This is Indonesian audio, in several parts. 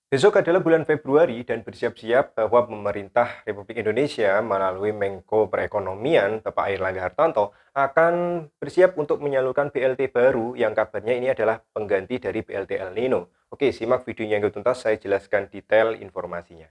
Besok adalah bulan Februari dan bersiap-siap bahwa pemerintah Republik Indonesia melalui Menko Perekonomian Bapak Airlangga Hartarto akan bersiap untuk menyalurkan BLT baru yang kabarnya ini adalah pengganti dari BLT El Nino. Oke, simak videonya yang tuntas, saya jelaskan detail informasinya.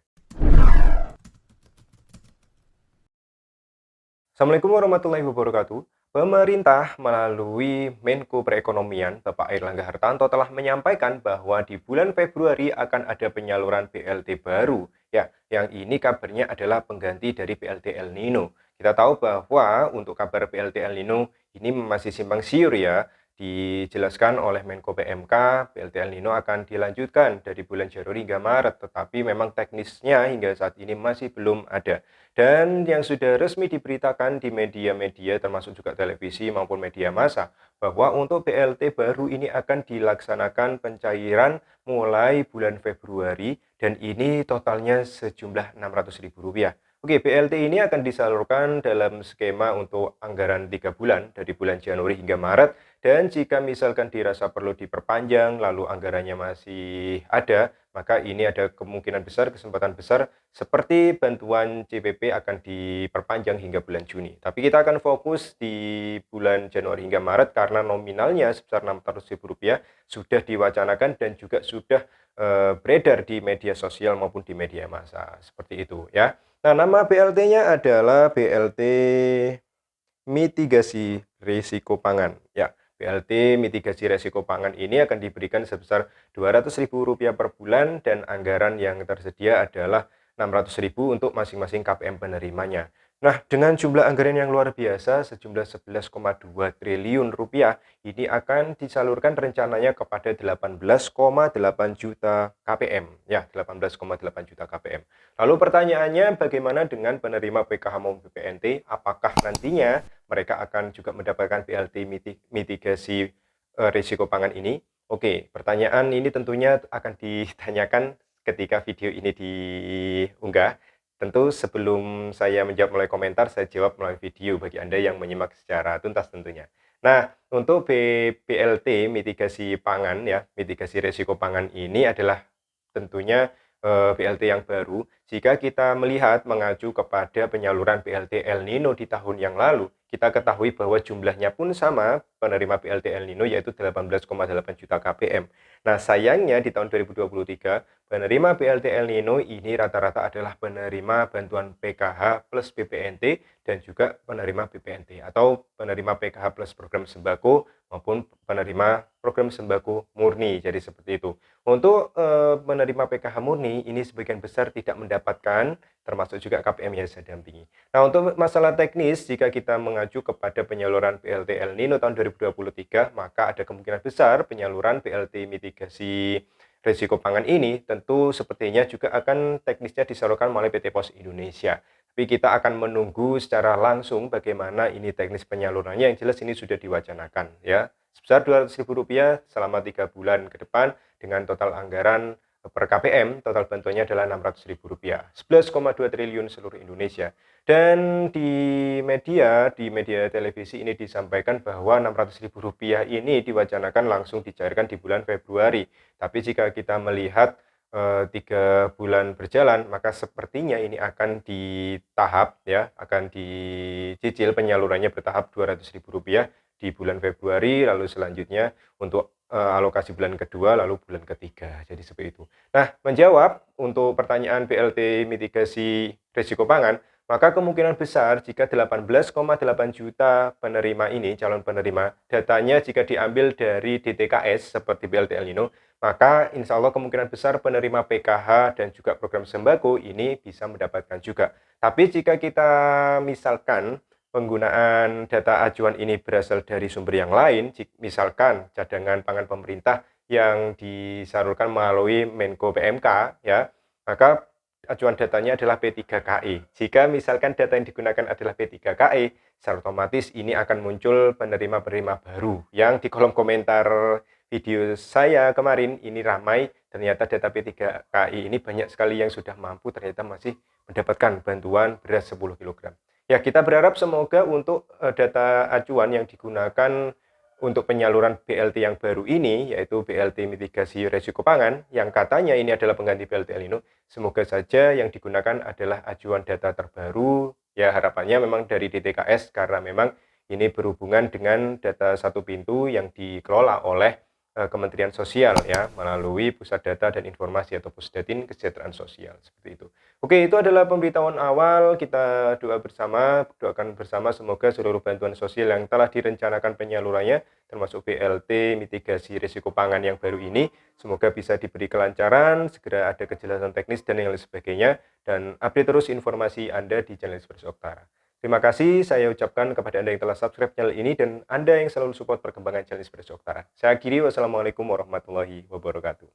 Assalamualaikum warahmatullahi wabarakatuh. Pemerintah melalui Menko Perekonomian Bapak Airlangga Hartarto telah menyampaikan bahwa di bulan Februari akan ada penyaluran BLT baru. Ya, yang ini kabarnya adalah pengganti dari BLT El Nino. Kita tahu bahwa untuk kabar BLT El Nino ini masih simpang siur ya. Dijelaskan oleh Menko PMK, BLT El Nino akan dilanjutkan dari bulan Januari hingga Maret, tetapi memang teknisnya hingga saat ini masih belum ada. Dan yang sudah resmi diberitakan di media-media termasuk juga televisi maupun media massa bahwa untuk BLT baru ini akan dilaksanakan pencairan mulai bulan Februari dan ini totalnya sejumlah Rp600.000. Oke, BLT ini akan disalurkan dalam skema untuk anggaran 3 bulan dari bulan Januari hingga Maret dan jika misalkan dirasa perlu diperpanjang lalu anggarannya masih ada, maka ini ada kemungkinan besar, kesempatan besar seperti bantuan CPP akan diperpanjang hingga bulan Juni. Tapi kita akan fokus di bulan Januari hingga Maret karena nominalnya sebesar Rp600.000 sudah diwacanakan dan juga sudah beredar di media sosial maupun di media massa. Seperti itu ya. Nah, nama BLT-nya adalah BLT mitigasi risiko pangan. Ya, BLT mitigasi risiko pangan ini akan diberikan sebesar Rp200.000 per bulan dan anggaran yang tersedia adalah Rp600.000 untuk masing-masing KPM penerimanya. Nah, dengan jumlah anggaran yang luar biasa sejumlah Rp11,2 triliun ini akan disalurkan rencananya kepada 18,8 juta KPM. Ya, 18,8 juta KPM. Lalu pertanyaannya bagaimana dengan penerima PKH maupun BPNT? Apakah nantinya mereka akan juga mendapatkan BLT mitigasi risiko pangan ini? Oke, pertanyaan ini tentunya akan ditanyakan ketika video ini diunggah. Tentu sebelum saya menjawab melalui komentar, saya jawab melalui video bagi Anda yang menyimak secara tuntas tentunya. Nah, untuk BLT mitigasi pangan ya, mitigasi risiko pangan ini adalah tentunya BLT yang baru. Jika kita melihat mengacu kepada penyaluran BLT El Nino di tahun yang lalu, kita ketahui bahwa jumlahnya pun sama penerima BLT El Nino yaitu 18,8 juta KPM. Nah, sayangnya di tahun 2023 penerima BLT El Nino ini rata-rata adalah penerima bantuan PKH plus BPNT dan juga penerima BPNT atau penerima PKH plus program sembako maupun penerima program sembako murni. Jadi seperti itu. Untuk menerima PKH murni ini sebagian besar tidak mendapatkan termasuk juga KPM yang saya dampingi. Nah, untuk masalah teknis jika kita mengacu kepada penyaluran BLT El Nino tahun 2023 maka ada kemungkinan besar penyaluran BLT mitigasi risiko pangan ini tentu sepertinya juga akan teknisnya disalurkan oleh PT Pos Indonesia. Tapi kita akan menunggu secara langsung bagaimana ini teknis penyalurannya, yang jelas ini sudah diwacanakan ya. Sebesar Rp200.000 selama 3 bulan ke depan dengan total anggaran per KPM, total bantuannya adalah Rp600.000. 11,2 triliun seluruh Indonesia. Dan di media televisi ini disampaikan bahwa Rp600.000 ini diwacanakan langsung dicairkan di bulan Februari. Tapi jika kita melihat 3 bulan berjalan, maka sepertinya ini akan ditahap ya, akan dicicil penyalurannya bertahap Rp200.000 di bulan Februari, lalu selanjutnya untuk alokasi bulan kedua, lalu bulan ketiga. Jadi seperti itu. Nah, menjawab untuk pertanyaan BLT mitigasi risiko pangan, maka kemungkinan besar jika 18,8 juta penerima ini, calon penerima, datanya jika diambil dari DTKS seperti BLT El Nino, maka insya Allah kemungkinan besar penerima PKH dan juga program sembako ini bisa mendapatkan juga. Tapi jika kita misalkan penggunaan data acuan ini berasal dari sumber yang lain, misalkan cadangan pangan pemerintah yang disalurkan melalui Menko PMK, ya, maka acuan datanya adalah P3KE. Jika misalkan data yang digunakan adalah P3KE, secara otomatis ini akan muncul penerima-penerima baru yang di kolom komentar video saya kemarin ini ramai, ternyata data P3KI ini banyak sekali yang sudah mampu ternyata masih mendapatkan bantuan beras 10 kg. Ya, kita berharap semoga untuk data acuan yang digunakan untuk penyaluran BLT yang baru ini, yaitu BLT mitigasi resiko pangan, yang katanya ini adalah pengganti BLT El Nino, semoga saja yang digunakan adalah ajuan data terbaru. Ya, harapannya memang dari DTKS karena memang ini berhubungan dengan data satu pintu yang dikelola oleh Kementerian Sosial ya, melalui Pusat Data dan Informasi atau Pusdatin Kesejahteraan Sosial, seperti itu. Oke, itu adalah pemberitahuan awal. Kita doakan bersama semoga seluruh bantuan sosial yang telah direncanakan penyalurannya, termasuk BLT mitigasi risiko pangan yang baru ini, semoga bisa diberi kelancaran, segera ada kejelasan teknis dan yang lain sebagainya, dan update terus informasi Anda di channel Espresso Oktara. Terima kasih saya ucapkan kepada Anda yang telah subscribe channel ini dan Anda yang selalu support perkembangan channel Espresso Oktara. Saya akhiri, wassalamualaikum warahmatullahi wabarakatuh.